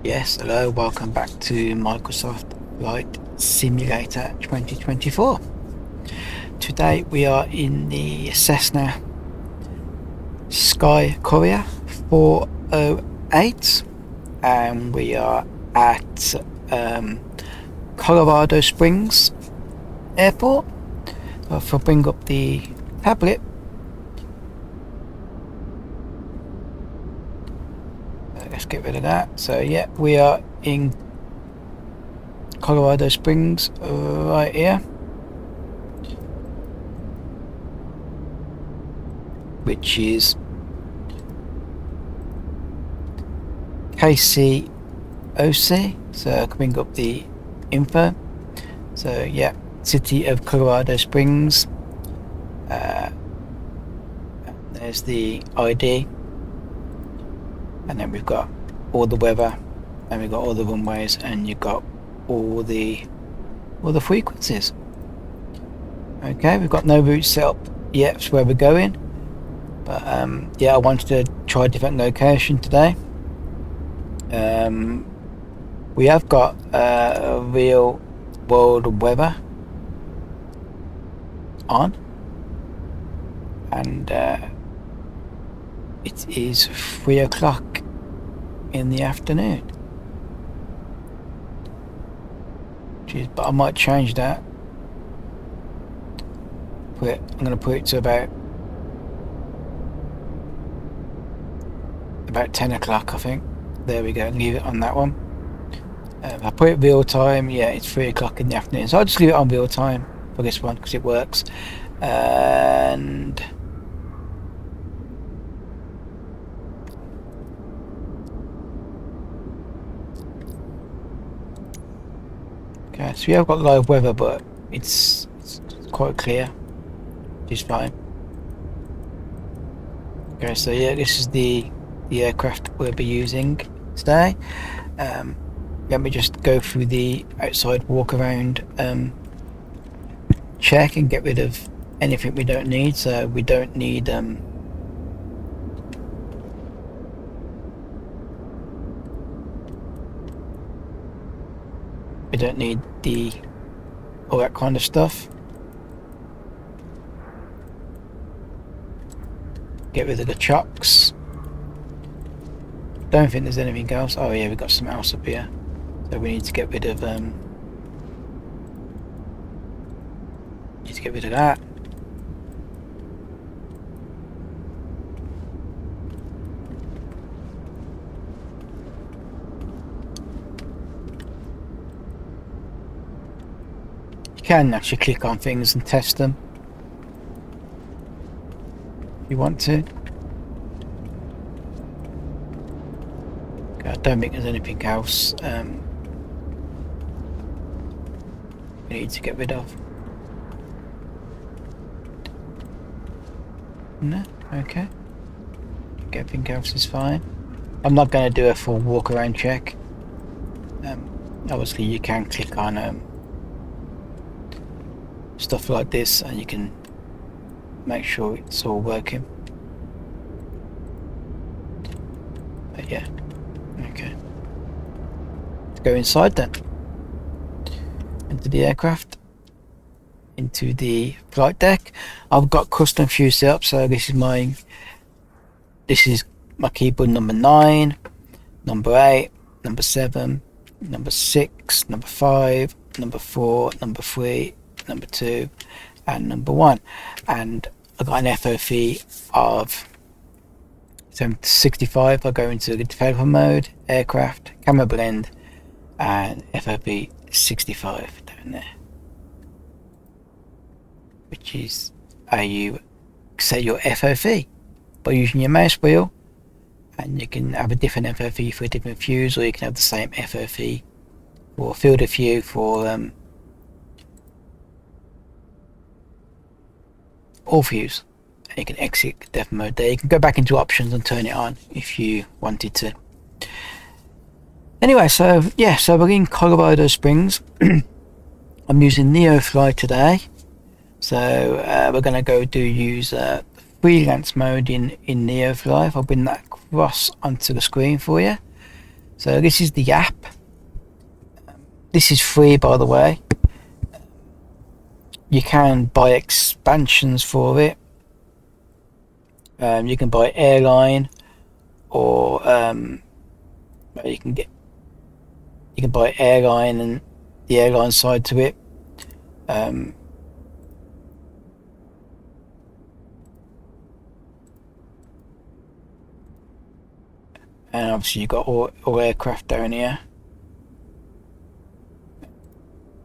Yes, hello, welcome back to Microsoft Flight Simulator 2024. Today we are in the Cessna Sky Courier 408 and we are at Colorado Springs Airport. If I bring up the tablet, let's get rid of that. So yeah, we are in Colorado Springs right here, which is KCOC. So I can bring up the info. So yeah, City of Colorado Springs. There's the ID, and then we've got all the weather, and we've got all the runways, and you've got all the frequencies. Okay, we've got no route set up yet for where we're going, but yeah, I wanted to try a different location today. We have got a real world weather on, and it is 3 o'clock in the afternoon. Jeez, but I might change that. I'm going to put it to about 10 o'clock, I think. There we go, leave it on that one. If I put it real time, yeah, it's 3 o'clock in the afternoon. So I'll just leave it on real time for this one because it works. And okay, so we have got live weather, but it's quite clear, which is fine. Okay, so yeah, this is the aircraft we'll be using today. Let me just go through the outside walk around check and get rid of anything we don't need. So we don't need all that kind of stuff. Get rid of the chocks. Don't think there's anything else. Oh yeah, we've got something else up here, so we need to get rid of that. You can actually click on things and test them if you want to. Okay, I don't think there's anything else we need to get rid of. No? Okay. Everything else is fine. I'm not going to do a full walk around check. Obviously you can click on stuff like this and you can make sure it's all working. But yeah, okay. Let's go inside then. Into the aircraft. Into the flight deck. I've got custom fuel set up, so this is my keyboard number 9, number 8, number 7, number 6, number 5, number 4, number 3, number 2, and number 1. And I've got an FOV of 65. I go into the developer mode, aircraft, camera blend, and FOV 65 down there, which is how you set your FOV by using your mouse wheel, and you can have a different FOV for different views, or you can have the same FOV or field of view for all views. And you can exit dev mode there. You can go back into options and turn it on if you wanted to. Anyway, so yeah, so we're in Colorado Springs. I'm using Neofly today, so we're going to use freelance mode in Neofly. I'll bring that across onto the screen for you. So this is the app. This is free, by the way. You can buy expansions for it. You can buy airline, or you can buy airline and the airline side to it. And obviously you've got all aircraft down here.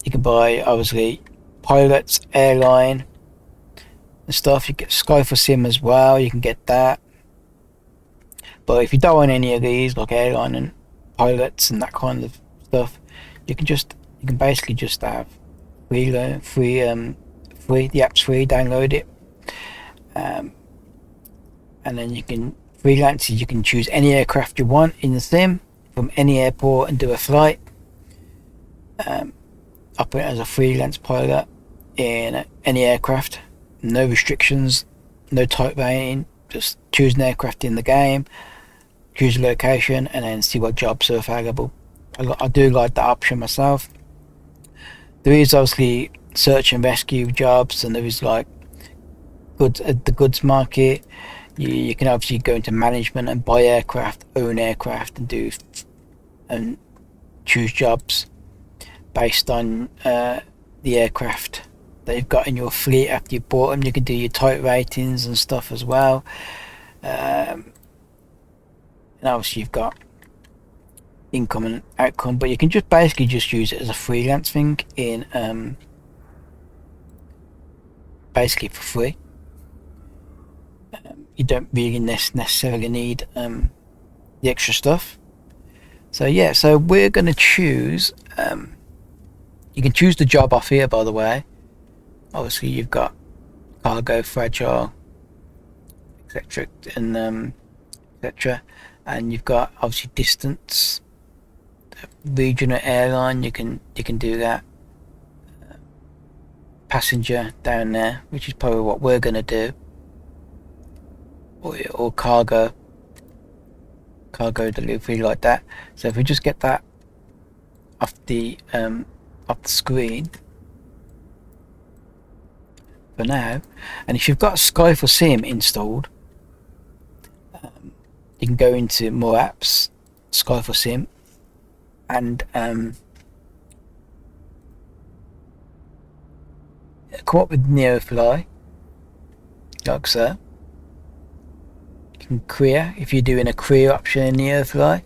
You can buy obviously pilots, airline and stuff. You get Sky for Sim as well, you can get that. But if you don't want any of these, like airline and pilots and that kind of stuff, you can basically just have free. The app's free. Download it, and then you can freelance. You can choose any aircraft you want in the sim from any airport and do a flight. Operate as a freelance pilot in any aircraft. No restrictions, no type rating. Just choose an aircraft in the game, choose a location, and then see what jobs are available. I do like that option myself. There is obviously search and rescue jobs, and there is like the goods market. You can obviously go into management and buy aircraft, own aircraft, and choose jobs based on the aircraft that you've got in your fleet after you bought them. You can do your type ratings and stuff as well. And obviously you've got income and outcome, but you can just basically just use it as a freelance thing in basically for free. You don't really necessarily need the extra stuff. So yeah, so we're going to choose, you can choose the job off here, by the way. Obviously you've got cargo, fragile, etc, and etc, and you've got obviously distance, regional airline. You can do that. Passenger down there, which is probably what we're going to do, or cargo delivery, like that. So if we just get that off the screen for now, and if you've got Sky for Sim installed, you can go into more apps, Sky for Sim, and come up with Neofly, like so. You can Courier if you're doing a Courier option in Neofly,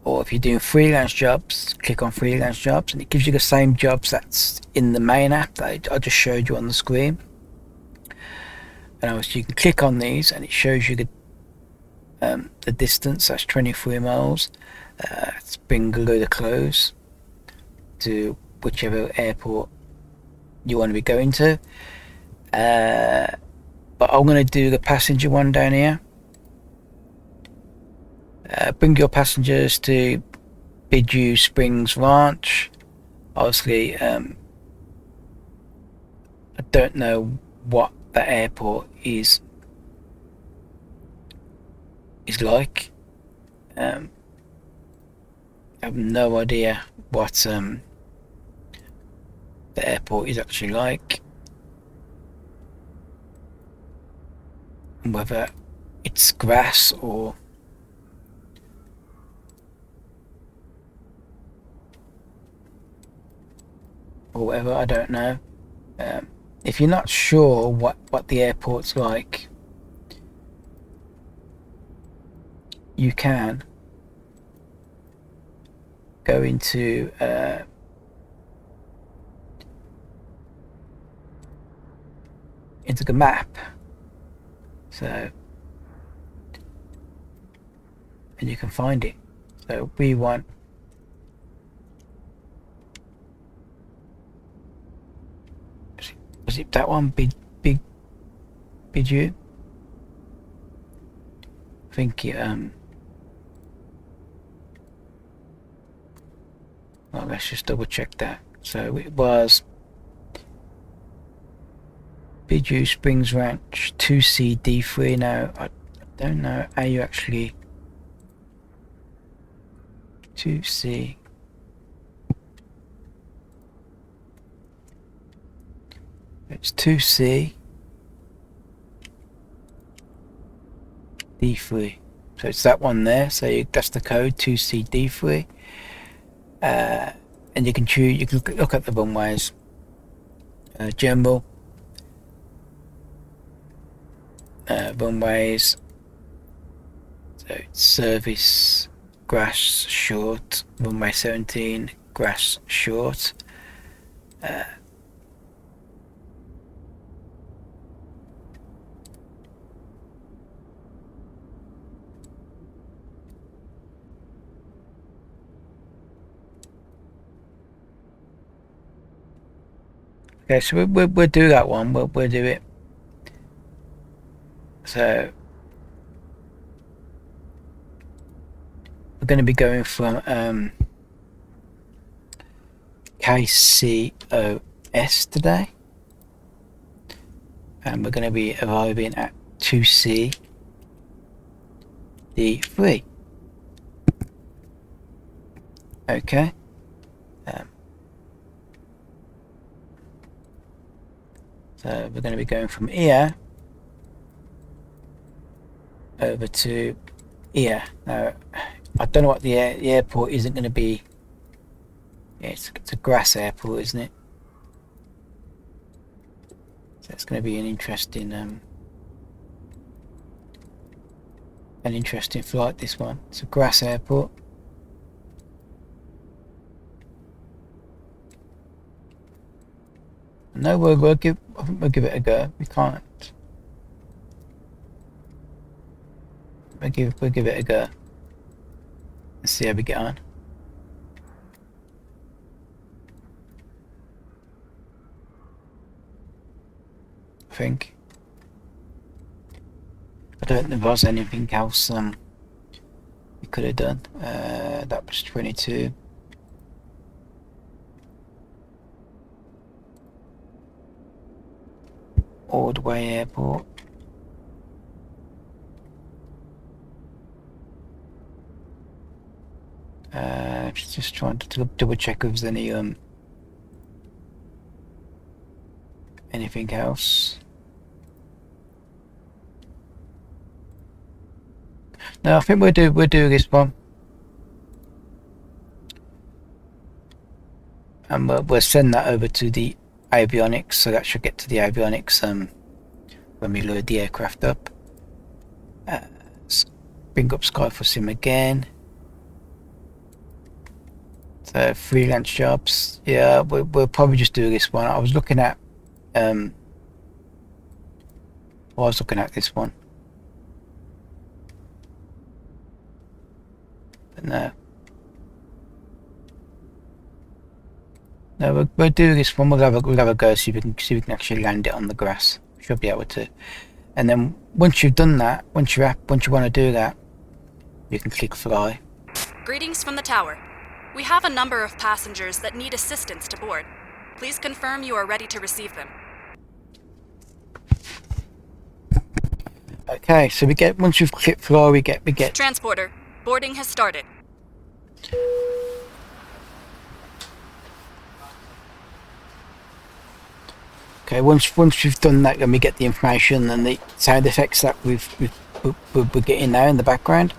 or if you're doing freelance jobs, click on freelance jobs, and it gives you the same jobs that's in the main app that I just showed you on the screen. And obviously you can click on these and it shows you the distance. That's 23 miles. It's bring a load of clothes to whichever airport you want to be going to. But I'm going to do the passenger one down here. Bring your passengers to Bidju Springs Ranch. Obviously, I don't know what the airport is like. I have no idea what the airport is actually like, whether it's grass or whatever. I don't know. If you're not sure what the airport's like, you can go into the map. So, and you can find it. So we want was it that one? Bidju? I think it well, let's just double check that. So it was Bidju Springs Ranch 2C D3. Now I don't know how you actually 2C. It's 2C D3. So it's that one there. So that's the code 2C D3. And you can choose. You can look at the runways. General. Runways. So it's service grass short. Runway 17 grass short. Okay, so we'll do that one. We'll do it. So we're going to be going from KCOS today, and we're going to be arriving at 2C D3. Okay. So we're going to be going from here over to here. Now, I don't know what the airport isn't going to be. Yeah, it's a grass airport, isn't it? So it's going to be an interesting flight. This one. It's a grass airport. No, we'll give it a go. We can't. We'll give it a go. Let's see how we get on. I think. I don't think there was anything else we could have done. That was 22. Ordway Airport. Just trying to double check if there's any anything else. No, I think we'll do this one, and we'll send that over to the avionics, so that should get to the avionics when we load the aircraft up. Bring up Skyfall Sim again. So freelance jobs, yeah, we'll probably just do this one. I was looking at this one, but no. No, we'll do this one. We'll have a go, see if we can actually land it on the grass. Should be able to. And then once you've done that, once you want to do that, you can click fly. Greetings from the tower. We have a number of passengers that need assistance to board. Please confirm you are ready to receive them. Okay, so once you've clicked fly, we get Transporter, boarding has started. Okay, once we've done that, then we get the information and the sound effects that we're getting now in the background.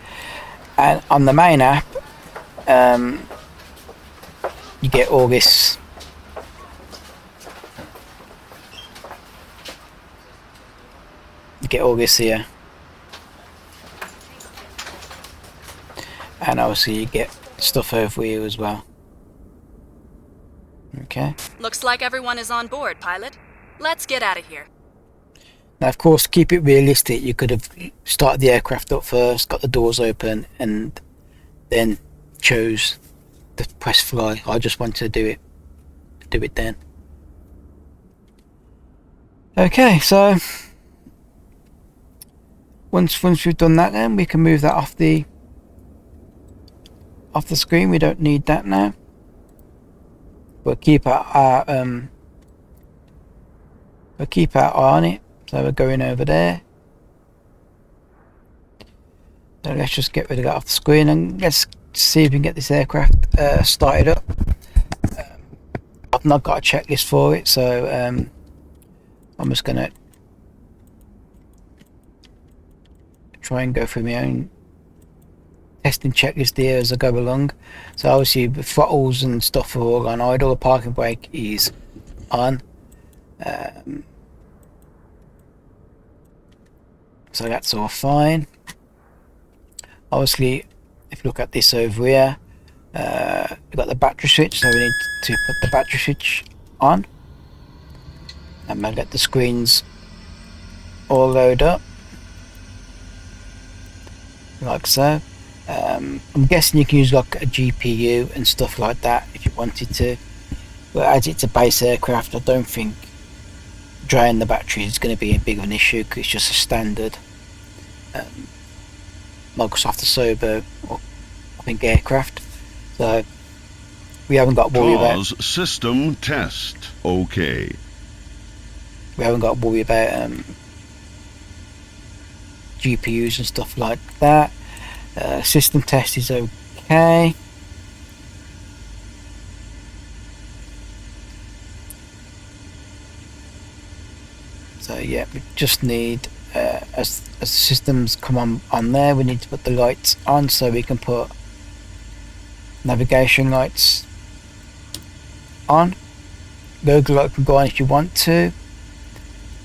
And on the main app, you get all this. You get all this here, and obviously you get stuff over here as well. Okay. Looks like everyone is on board, pilot. Let's get out of here. Now, of course, to keep it realistic, you could have started the aircraft up first, got the doors open, and then chose to press fly. I just wanted to do it then. Okay, so once we've done that, then we can move that off the screen. We don't need that now. We'll keep our eye on it. So we're going over there. So let's just get rid of that off the screen, and let's see if we can get this aircraft started up. I've not got a checklist for it, so I'm just gonna try and go through my own testing checklist here as I go along. So obviously the throttles and stuff are all on idle, the parking brake is on. So that's all fine. Obviously, if you look at this over here, we've got the battery switch, so we need to put the battery switch on. And we'll get the screens all load up, like so. I'm guessing you can use like a GPU and stuff like that if you wanted to. But as it's a base aircraft, I don't think draining the battery is going to be a big of an issue, because it's just a standard Microsoft Asobo, or I think, aircraft. So we haven't got to worry about system test. Okay. We haven't got to worry about GPUs and stuff like that. System test is okay. So yeah, we just need as the systems come on there, we need to put the lights on, so we can put navigation lights on. Logo light can go on if you want to.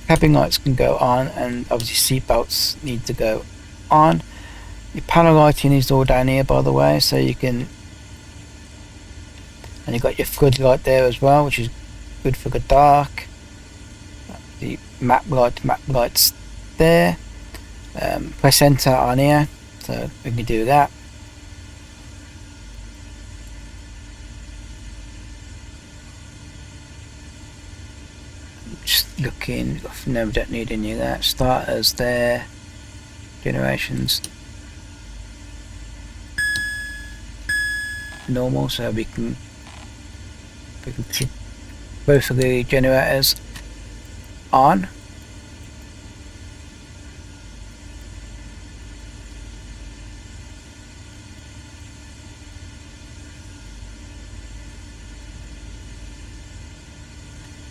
Cabin lights can go on, and obviously seat belts need to go on. Your panel lighting is all down here, by the way, so you can, and you've got your floodlight there as well, which is good for the dark. The map lights there. Press enter on here, so we can do that. Just looking, no, we don't need any of that. Starters there, generations normal, so we can keep both of the generators on.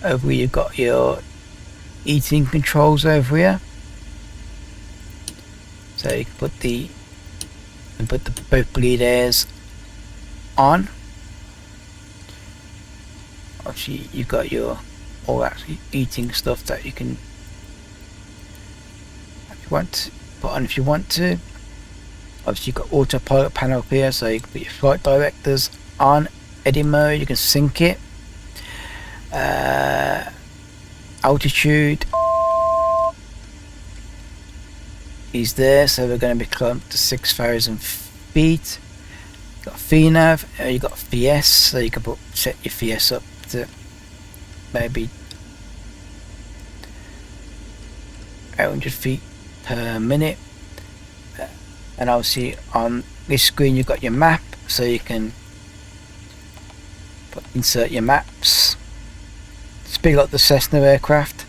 Over here you've got your heating controls over here, so you can put the both bleed airs on. Obviously you've got your all that heating stuff that you can, if you want to put on, if you want to. Obviously you've got autopilot panel up here, so you can put your flight directors on. Edit mode, you can sync it. Altitude is there, so we're going to be climbed to 6,000 feet. You've got VNAV, you've got VS, so you can set your VS up to maybe 800 feet per minute. And obviously on this screen you've got your map, so you can insert your maps. It's big like the Cessna aircraft,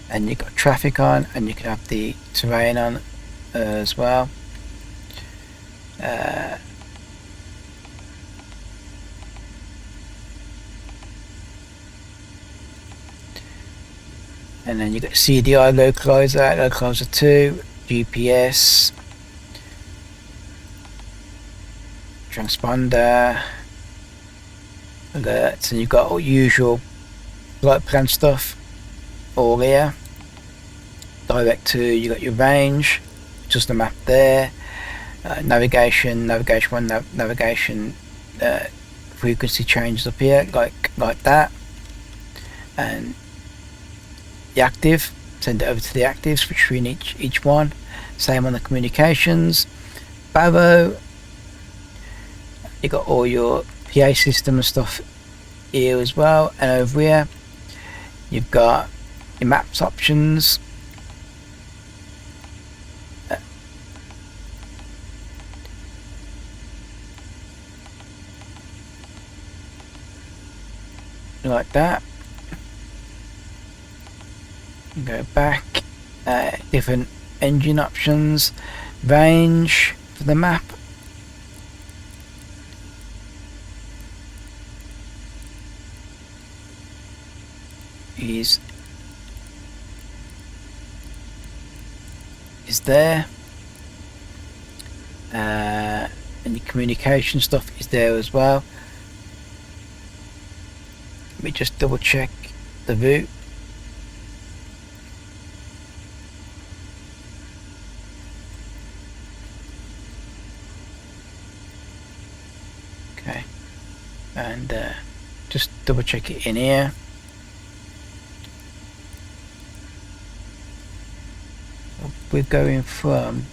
and you've got traffic on, and you can have the terrain on as well. And then you've got CDI localizer 2, GPS, transponder, alerts, and you've got all usual flight plan stuff all here. Direct to, you got your range, just the map there. Navigation 1, navigation frequency changes up here, like that. And the active, send it over to the actives, between each one. Same on the communications. Barrow, you got all your PA system and stuff here as well. And over here you've got your maps options, like that. Go back, different engine options, range for the map, is there, and the communication stuff is there as well. Let me just double check the route. Okay, and just double check it in here. So we're going from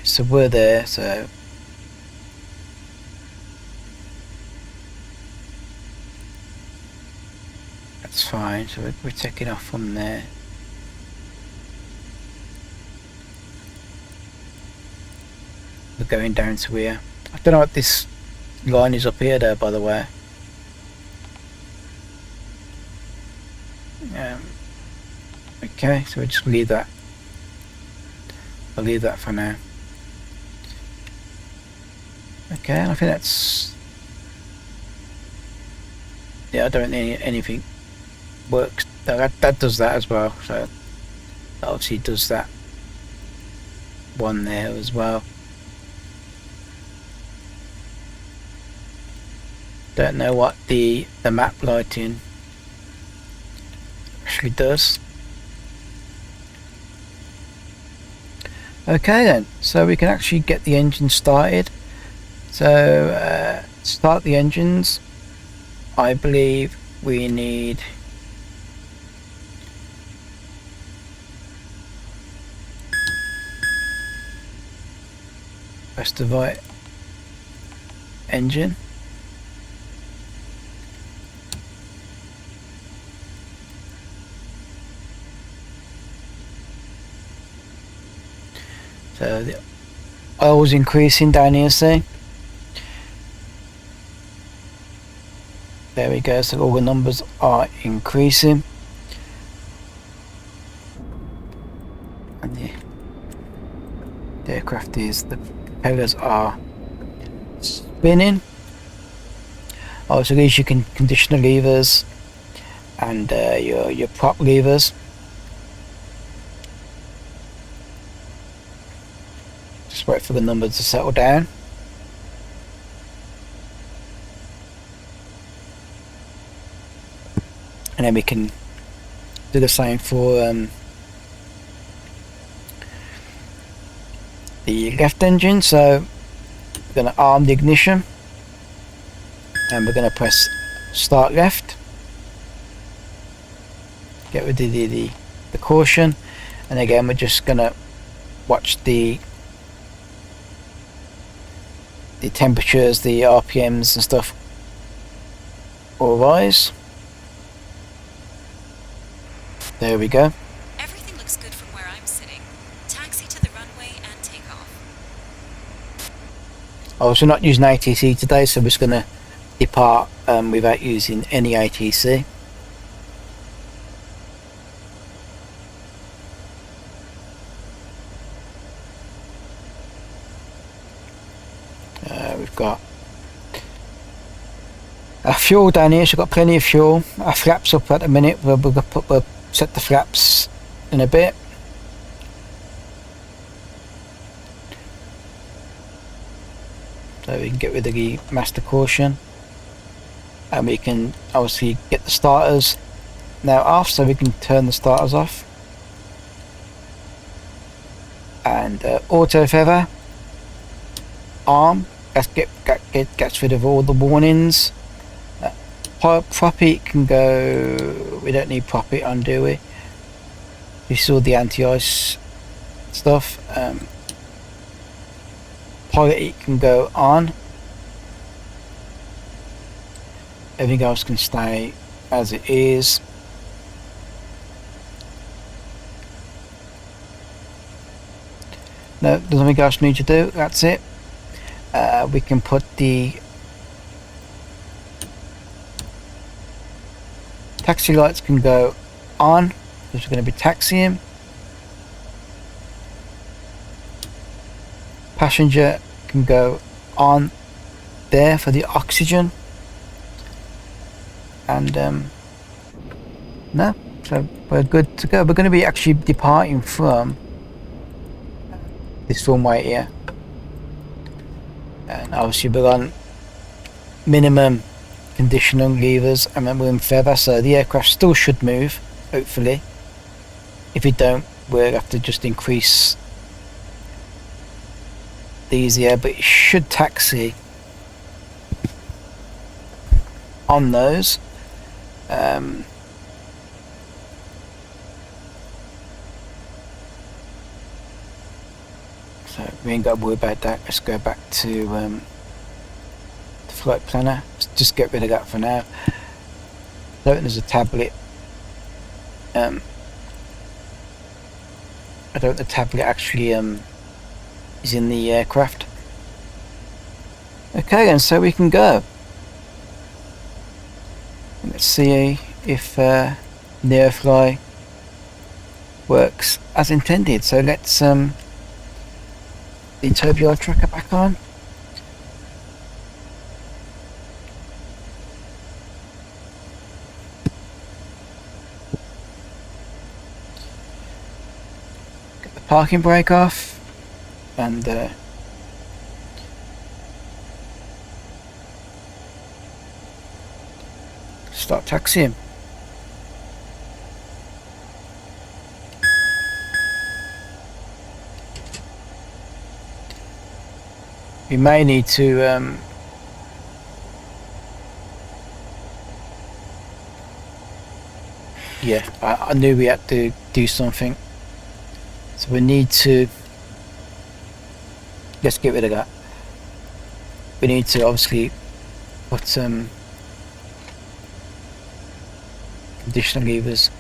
so we're there, so that's fine. So we're taking off from there. We're going down to here. I don't know what this line is up here though, by the way. Okay, so we'll just leave that. I'll leave that for now. Okay, and I think that's... yeah, I don't think anything works. That does that as well, so that obviously does that one there as well. Don't know what the map lighting actually does. Okay then, so we can actually get the engine started. So start the engines. I believe we need press the right engine. So the oil's increasing down here, see? There we go, so all the numbers are increasing. And the aircraft is, the propellers are spinning. Also these you can condition the levers and your prop levers. Just wait for the numbers to settle down. And then we can do the same for the left engine. So we're going to arm the ignition and we're going to press start left. Get rid of the caution, and again we're just going to watch the temperatures, the RPMs and stuff all rise. There we go. Everything looks good from where I'm sitting. Taxi to the runway and take off. Oh, so we're not using ATC today, so we're just going to depart without using any ATC. We've got our fuel down here, so we've got plenty of fuel. Our flaps up at the minute. We'll set the flaps in a bit. So we can get rid of the master caution, and we can obviously get the starters now off, so we can turn the starters off. And auto feather arm, gets rid of all the warnings. Prop it can go, we don't need prop it on, do we? We saw the anti-ice stuff. Pilot it can go on. Everything else can stay as it is. No, there's nothing else we need to do, that's it. We can put the taxi lights can go on, because we're going to be taxiing. Passenger can go on there for the oxygen. And no, so we're good to go. We're going to be actually departing from this runway here, and obviously we're on minimum conditioning levers, and then we're in feather, so the aircraft still should move, hopefully. If we don't, we'll have to just increase these here, but it should taxi on those. So we ain't got to worry about that. Let's go back to the flight planner. Let's just get rid of that for now. So there's a tablet. I don't think the tablet actually is in the aircraft. Okay, and so we can go. Let's see if Neofly works as intended. So let's the turbulent tracker back on. Get the parking brake off and start taxiing. We may need to yeah, I knew we had to do something, so we need to, let's get rid of that. We need to obviously put conditional levers.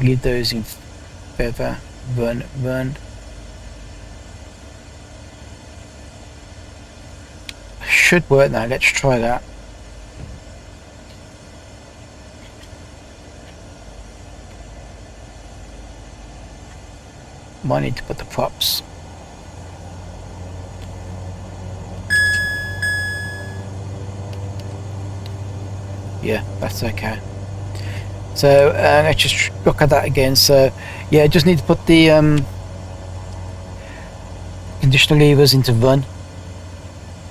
Leave those in feather, run. Should work now, let's try that. Might need to put the props. Yeah, that's okay. So let's just look at that again. So yeah, just need to put the conditional levers into run.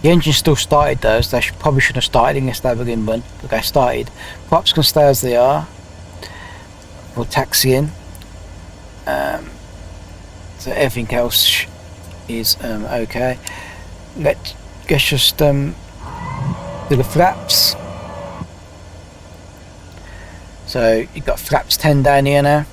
The engine still started though, so they probably shouldn't have started unless they were in run, but they started. Props can stay as they are. We'll taxi in. So everything else is okay. Let's just do the flaps. So you've got flaps 10 down here now.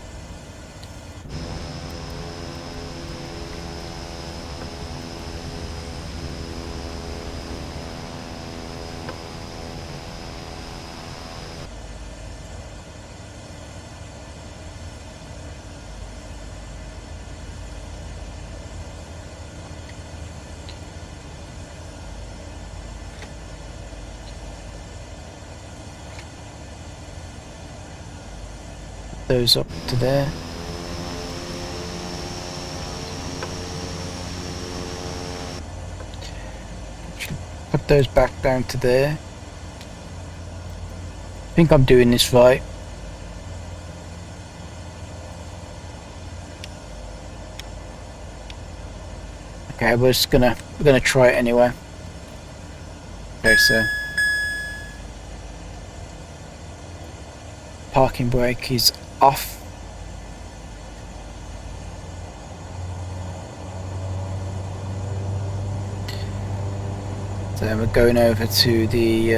Those up to there. Put those back down to there. I think I'm doing this right. Okay, we're gonna try it anyway. Okay, so parking brake is off. So we're going over to the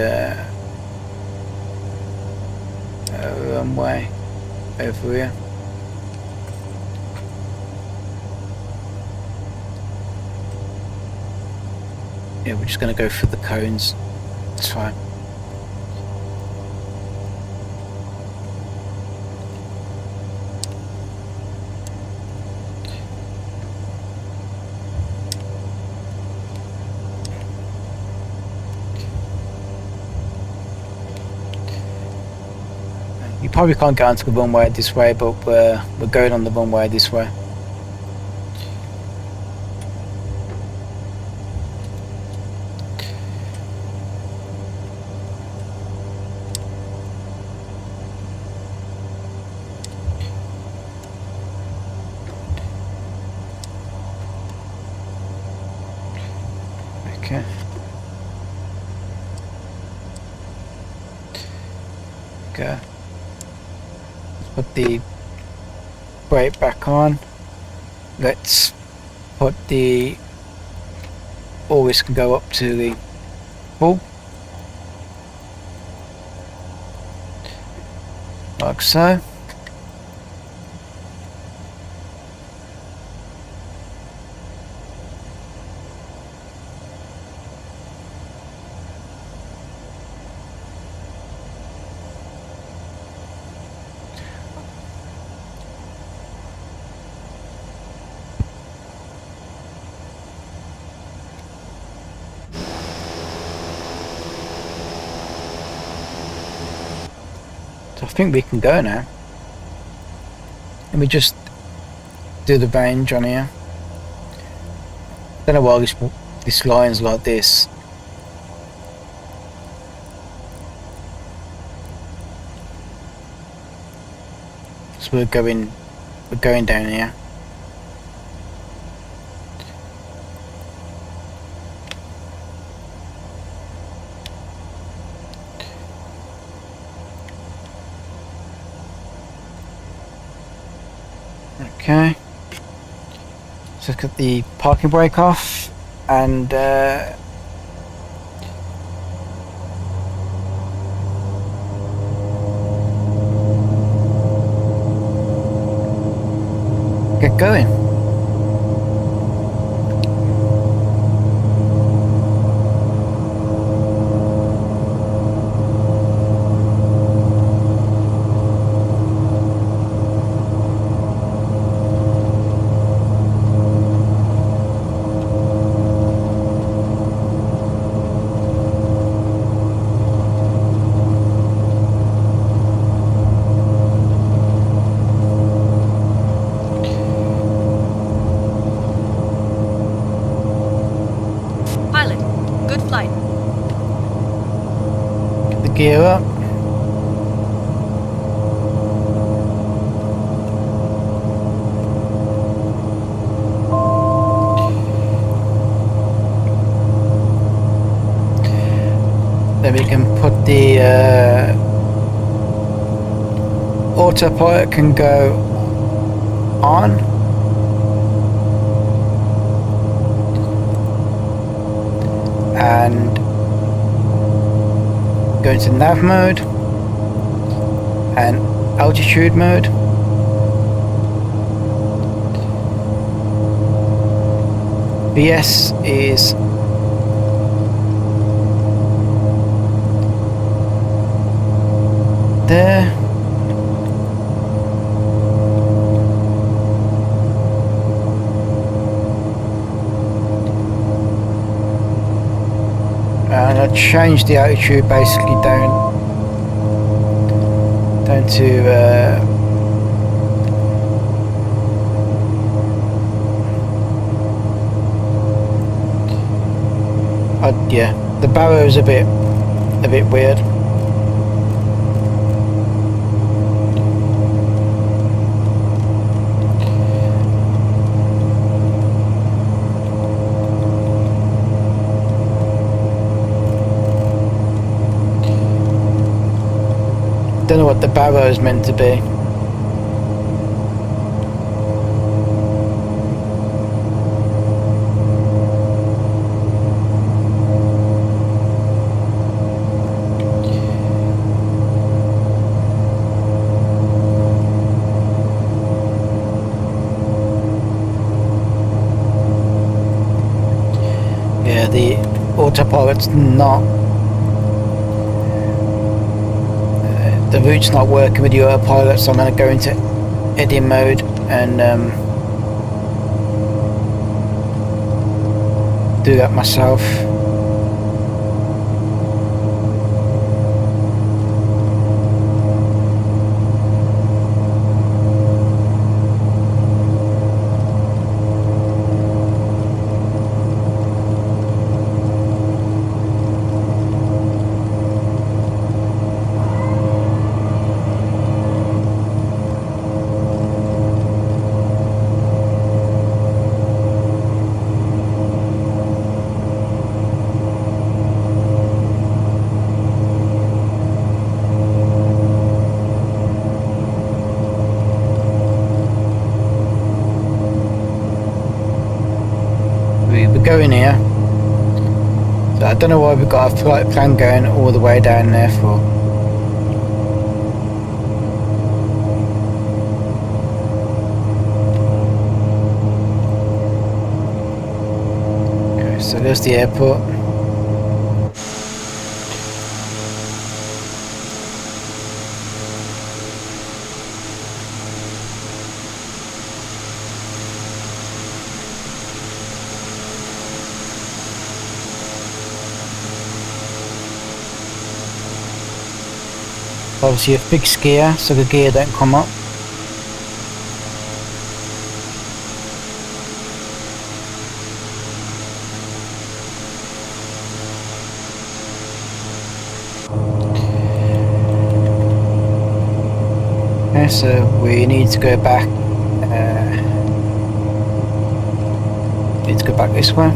runway over here. Yeah, we're just going to go through the cones. It's fine. You probably can't get onto the runway this way, but we're going on the runway this way. Okay. Go. Let's put the brake back on. Let's put the always can go up to the full. Like so. So I think we can go now. Let me just do the range on here. Don't know why this line's like this. So we're going down here. Okay, so let's get the parking brake off and get going. Gear up. Then we can put the autopilot can go on. And go into nav mode and altitude mode. VS is there. And I changed the altitude basically down to yeah, the barrow is a bit weird. Don't know what the barrow is meant to be. Yeah, the autopilot's not. The route's not working with the autopilot, so I'm going to go into edit mode and do that myself. going here. So I don't know why we've got a flight plan going all the way down there for. Okay, so there's the airport. Obviously a big skier, so the gear don't come up. Okay, so we need to go back. Need to go back this way.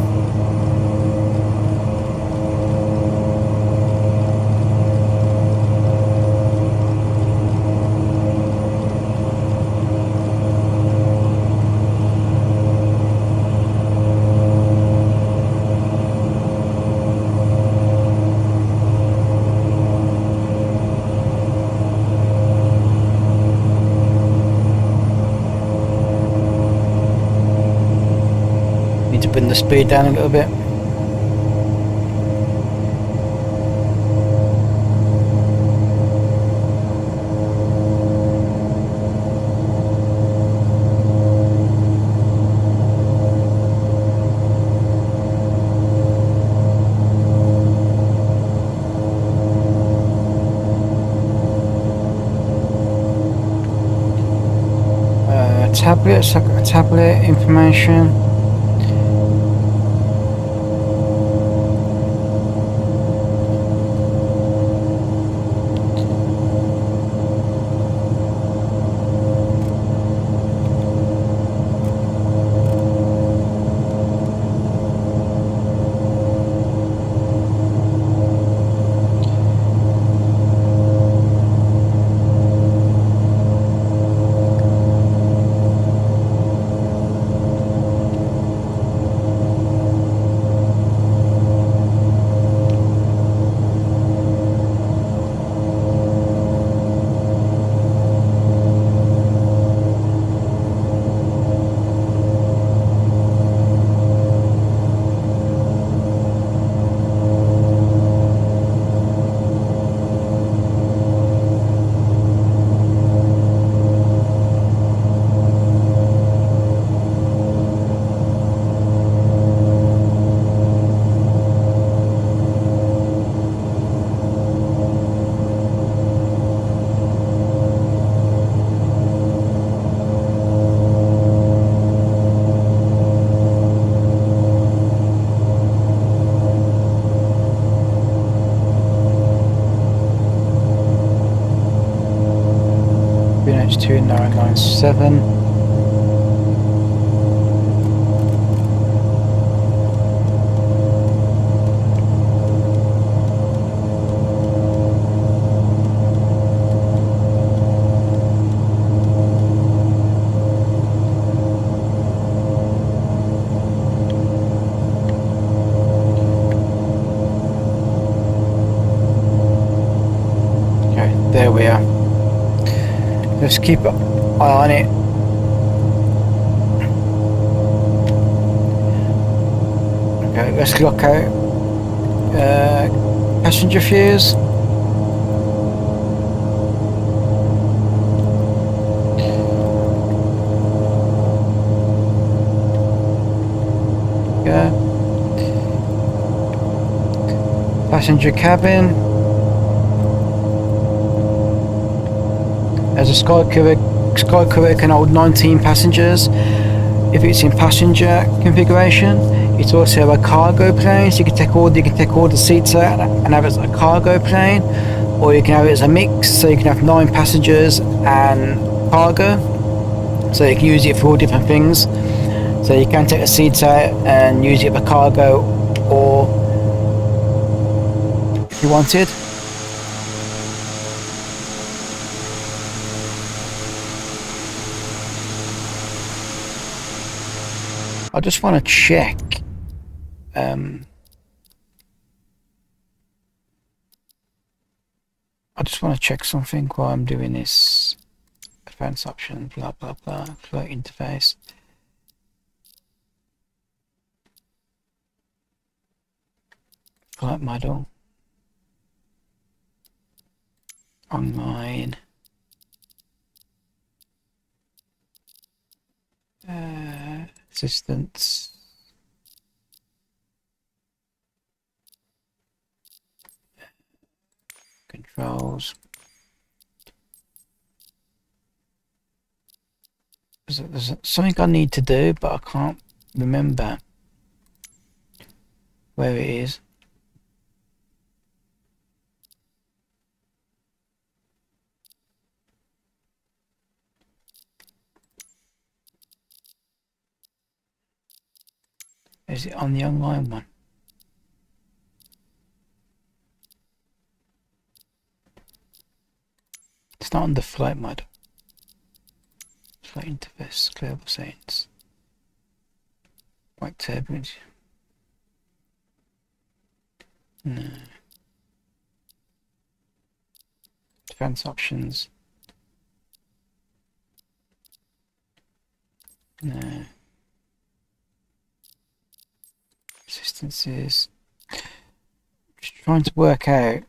To bring the speed down a little bit. Tablet information. BH2997. Okay, there we are. Let's keep an eye on it. Okay, let's look out passenger views. Yeah. Passenger cabin. As a Sky Courier can hold 19 passengers if it's in passenger configuration. It's also a cargo plane, so you can take all the seats out and have it as a cargo plane, or you can have it as a mix, so you can have 9 passengers and cargo. So you can use it for all different things. So you can take the seats out and use it for cargo, or if you wanted. I just want to check I just want to check something while I'm doing this. Advanced option, blah blah blah, float interface. Flight model. Online. Assistance. Controls. There's something I need to do, but I can't remember where it is. Is it on the online one? It's not on the flight mode. Flight interface, clearable scenes. White turbulence. No. Advanced options. No. Assistances. Just trying to work out.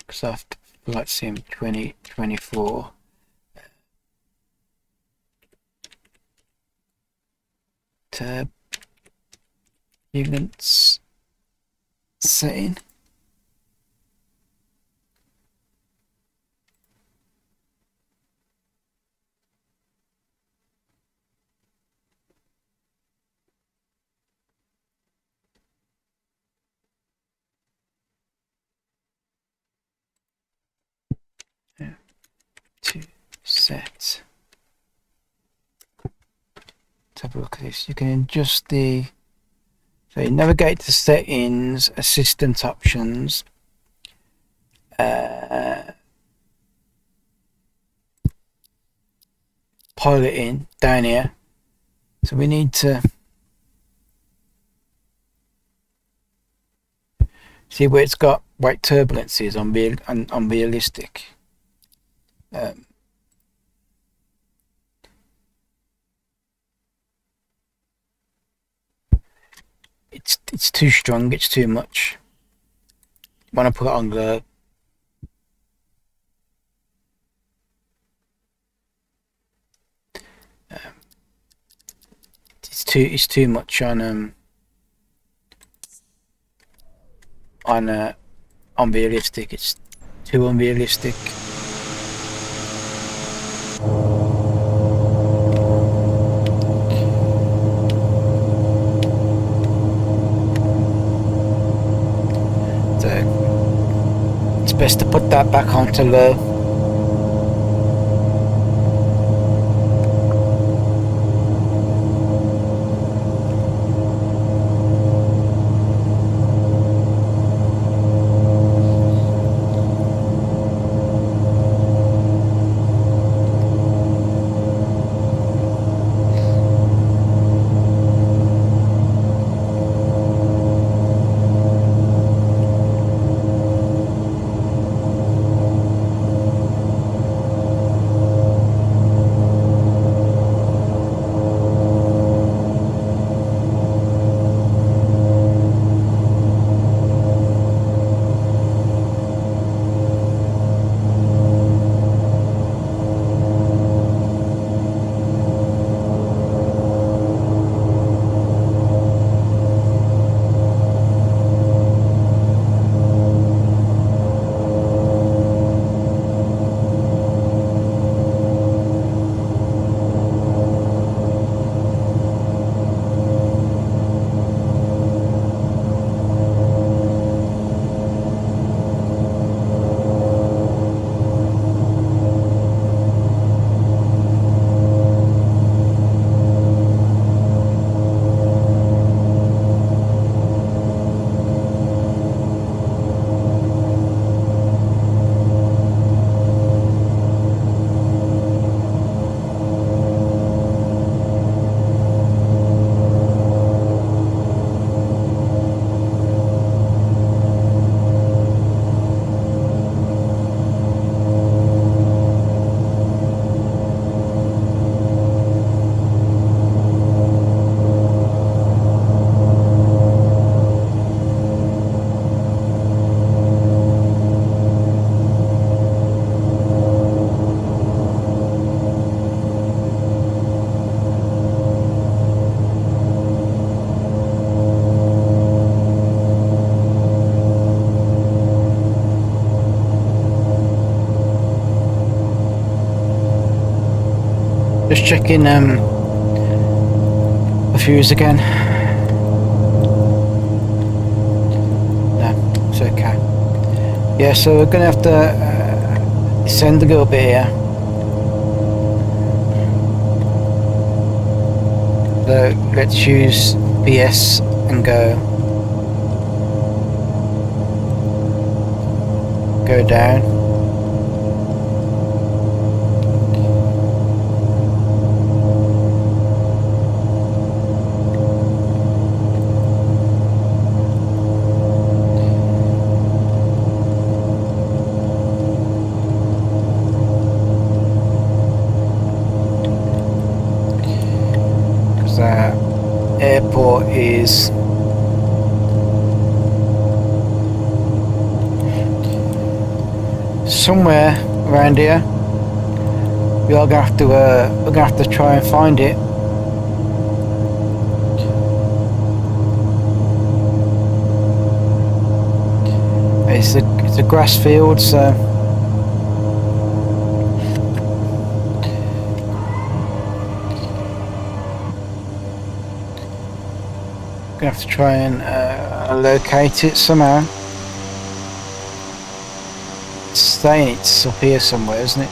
Microsoft Flight Sim 2024. Turbulence setting. To set. Let's have a look at this. You can adjust the, so you navigate to settings, assistant options, piloting down here. So we need to see where it's got white turbulences on realistic. It's too strong, it's too much. When I put it on low, it's too much on unrealistic. It's too unrealistic. So it's best to put that back onto low. just checking the fuse again. No, it's okay. Yeah, so we're gonna have to descend a little bit here. So let's use PS and go down. Airport is somewhere around here. We are gonna have to we're gonna have to try and find it. It's a grass field, so gonna have to try and locate it somehow. It's saying it's up here somewhere, isn't it?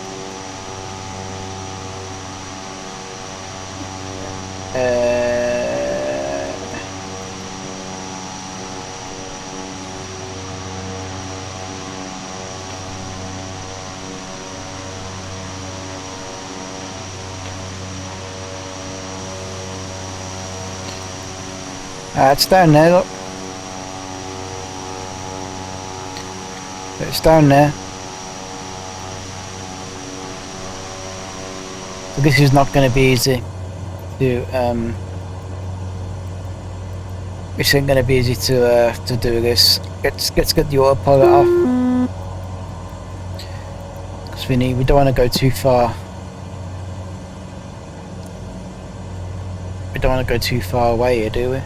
It's down there, look. It's down there. So this is not going to be easy to this ain't going to be easy to do this. Let's get the autopilot off, because we don't want to go too far. We don't want to go too far away here, do we?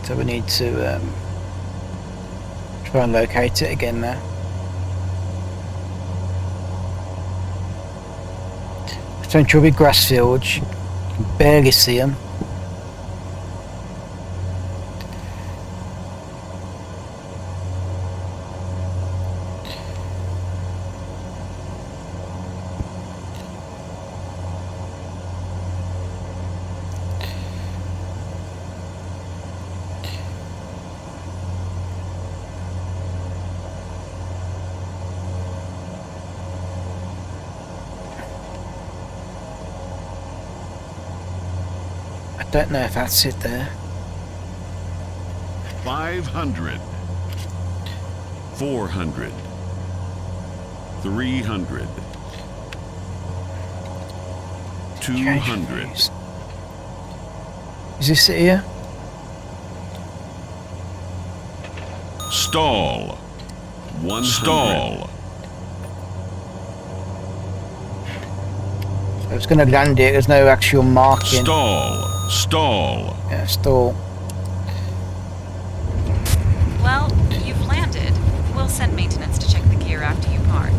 So we need to try and locate it again now. Potential big grass fields, you can barely see them. I don't know if that's it there. 500, 400, 300, 200. Is this it here? Stall. 100. Stall. I was going to land it, there's no actual marking. Stall. Stall. Yeah, stall. Well, you've landed. We'll send maintenance to check the gear after you park.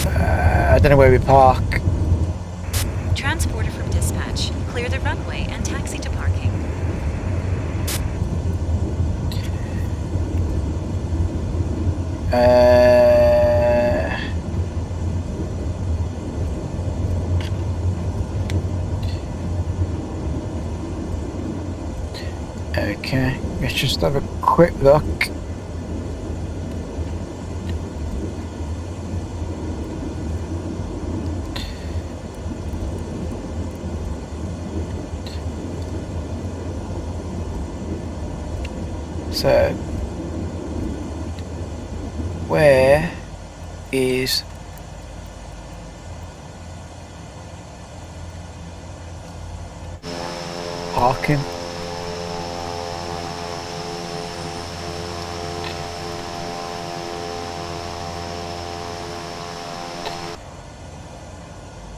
I don't know where we park. Transporter from dispatch. Clear the runway and taxi to parking. Okay, let's just have a quick look. So, where is parking?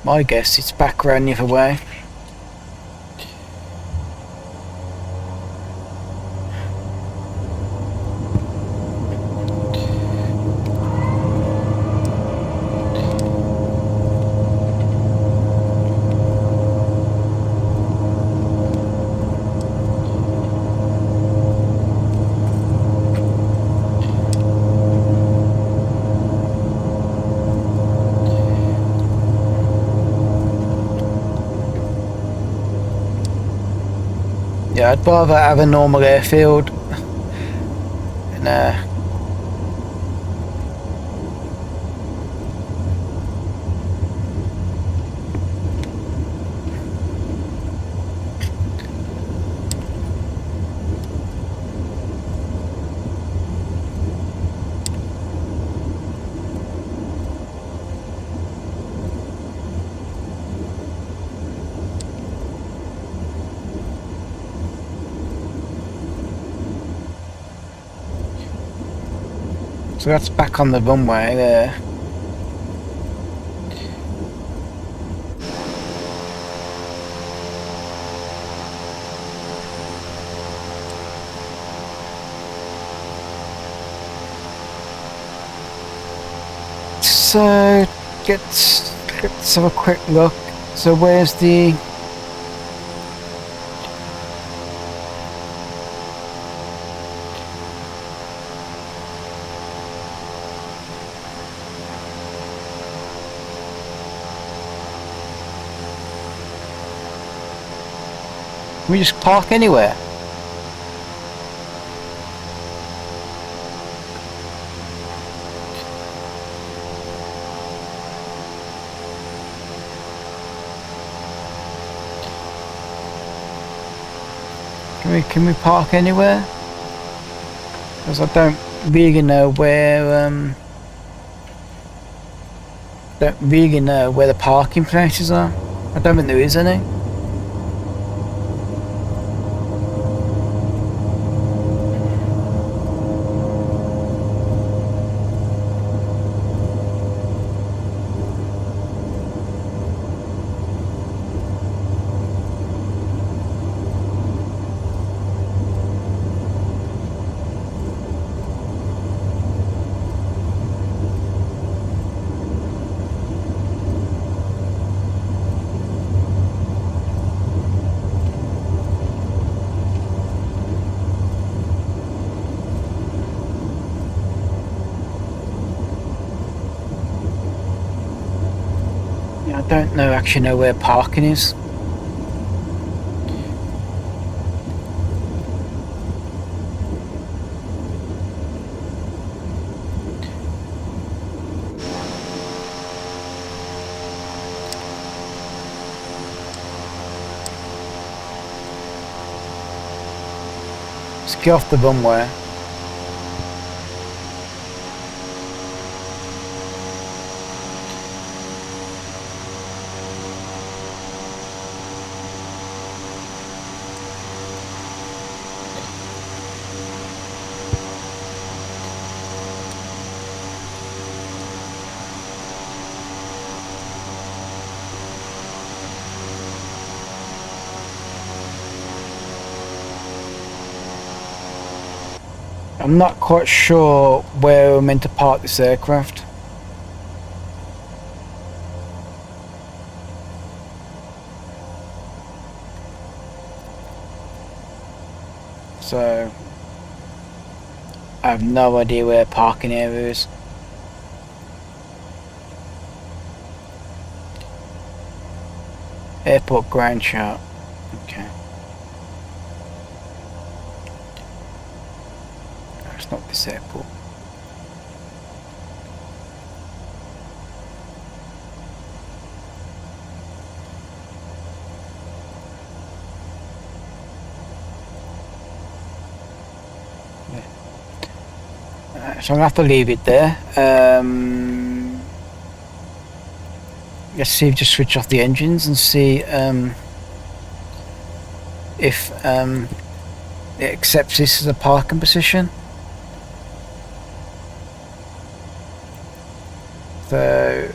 My guess it's back round the other way. I'd rather have a normal airfield. And so that's back on the runway there. So let's have a quick look. So where's the can we just park anywhere? Can we park anywhere? Because I don't really know where the parking places are. I don't think there is any. I don't actually know where parking is. Let's get off the runway. I'm not quite sure where we're meant to park this aircraft. So I have no idea where parking area is. Airport ground chart. Okay. It's not this airport. So I'm gonna have to leave it there. Let's see if just switch off the engines and see if it accepts this as a parking position. So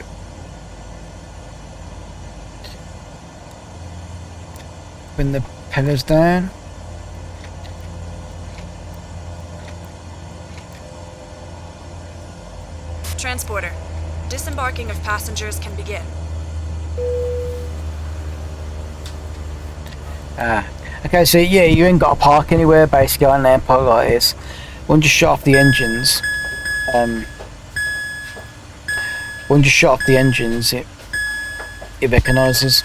bring the pillars down. Transporter. Disembarking of passengers can begin. Okay, so yeah, you ain't got to park anywhere basically on an airport like this. Once you shut off the engines, it recognises.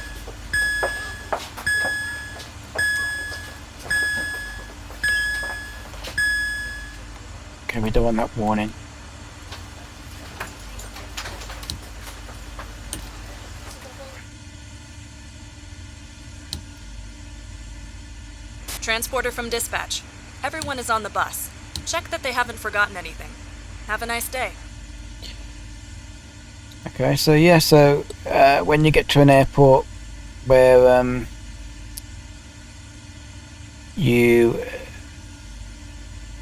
we don't want that warning. Transporter from dispatch. Everyone is on the bus. Check that they haven't forgotten anything. Have a nice day. Okay, so yeah, so when you get to an airport where you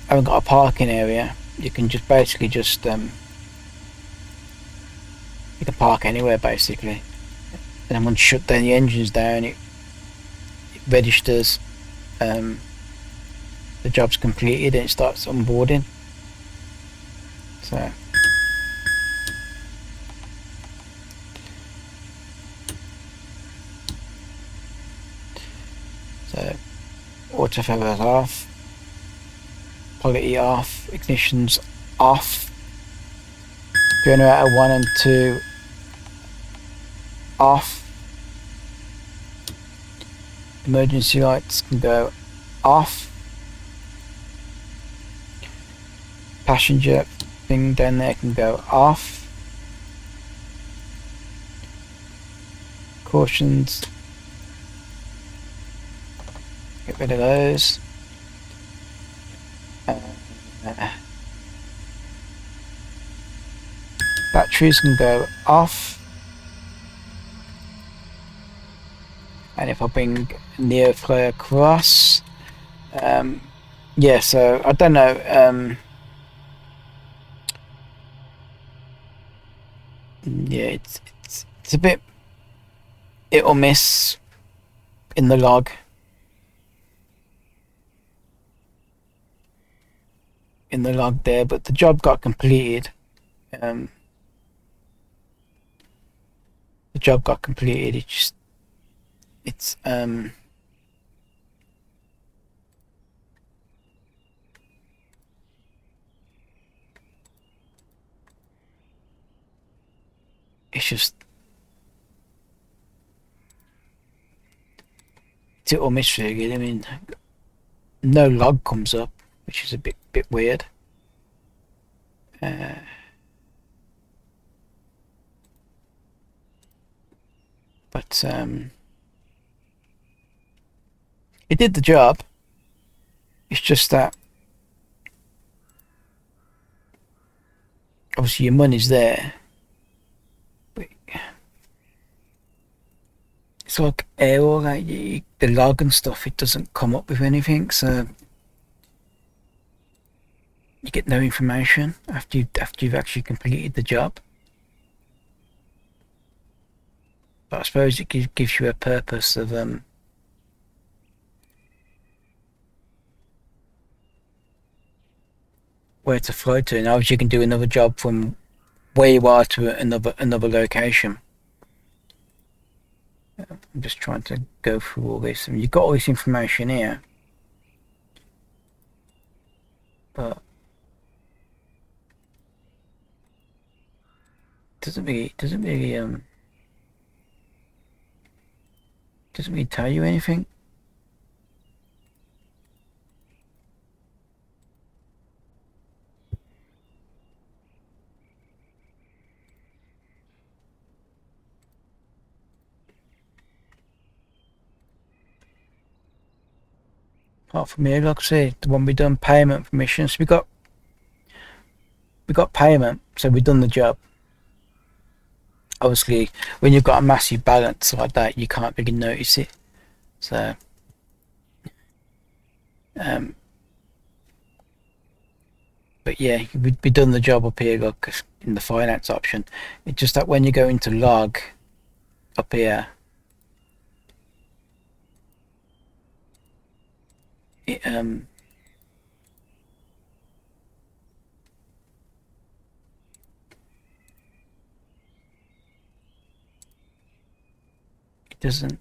haven't got a parking area, you can just basically just you can park anywhere basically. And then once you shut down the engines down, it registers the job's completed and it starts onboarding. So auto throttle off, quality off, ignition's off, generator 1 and 2 off, emergency lights can go off, passenger thing down there can go off, cautions, get rid of those. Batteries can go off. And if I bring Neofly across, yeah, so I don't know, yeah, it's a bit hit or miss in the log. There, but the job got completed. The job got completed. It's just hit or miss really. I mean, no log comes up, which is a bit weird. But it did the job. It's just that obviously your money's there, but it's like error, like the log and stuff, it doesn't come up with anything, so you get no information after you've actually completed the job. But I suppose it gives you a purpose of where to fly to, and obviously you can do another job from where you are to another location. I'm just trying to go through all this. I mean, you've got all this information here, but doesn't really tell you anything. Apart from here, like I said, when we done payment permissions, we got payment, so we've done the job. Obviously, when you've got a massive balance like that, you can't really notice it. So, but yeah, we've done the job up here, like in the finance option. It's just that when you go into log up here, it doesn't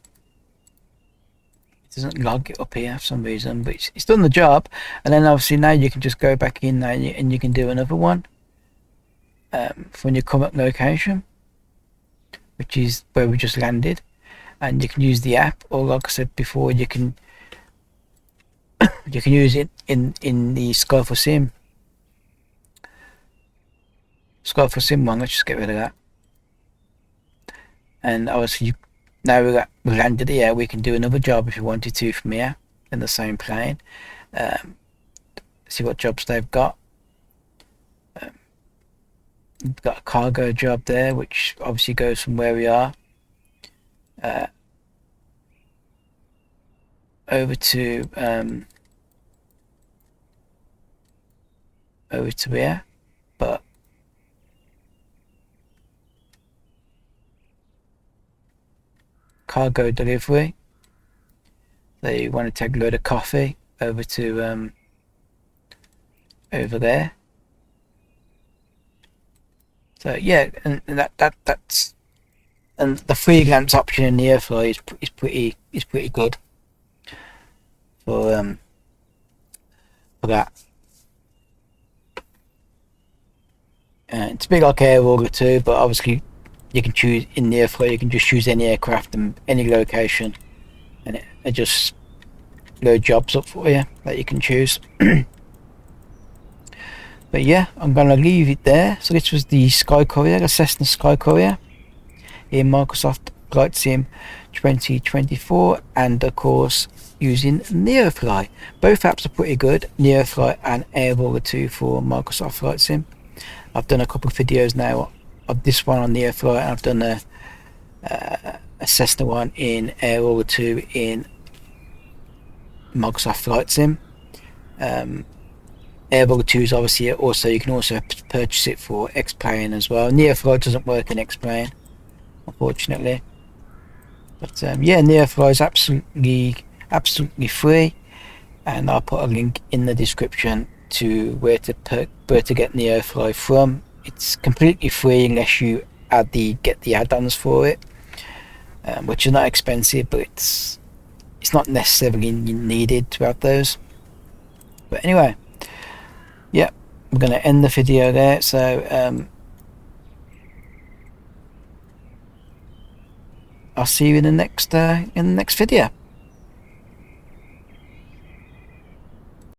log it up here for some reason, but it's done the job. And then obviously now you can just go back in there and you can do another one from your current location, which is where we just landed, and you can use the app, or like I said before, you can use it in the Skyfall Sim let's go for sim 1. Let's just get rid of that. And obviously now we've landed here, we can do another job if you wanted to from here in the same plane. See what jobs they've got. We've got a cargo job there, which obviously goes from where we are over to here, but cargo delivery. They want to take a load of coffee over to over there. So yeah, and that's and the freelance option in Neofly is pretty good for that. It's a bit like Air Auger too, but obviously you can choose in Neofly. You can just choose any aircraft and any location, and it just load jobs up for you that you can choose. But yeah, I'm gonna leave it there. So this was the Sky Courier, the Cessna Sky Courier in Microsoft Flight Sim 2024, and of course using Neofly. Both apps are pretty good, Neofly and Air Auger 2 for Microsoft Flight Sim. I've done a couple of videos now of this one on Neofly, and I've done a Cessna one in Air Auger 2 in Microsoft Flight Sim. Air Auger 2 is obviously also, you can also purchase it for X-Plane as well. Neofly doesn't work in X-Plane, unfortunately. But yeah, Neofly is absolutely free, and I'll put a link in the description to where to get Neofly from. It's completely free unless you get the add-ons for it, which are not expensive, but it's not necessarily needed to have those. But anyway, yeah, I'm going to end the video there. So I'll see you in the next video.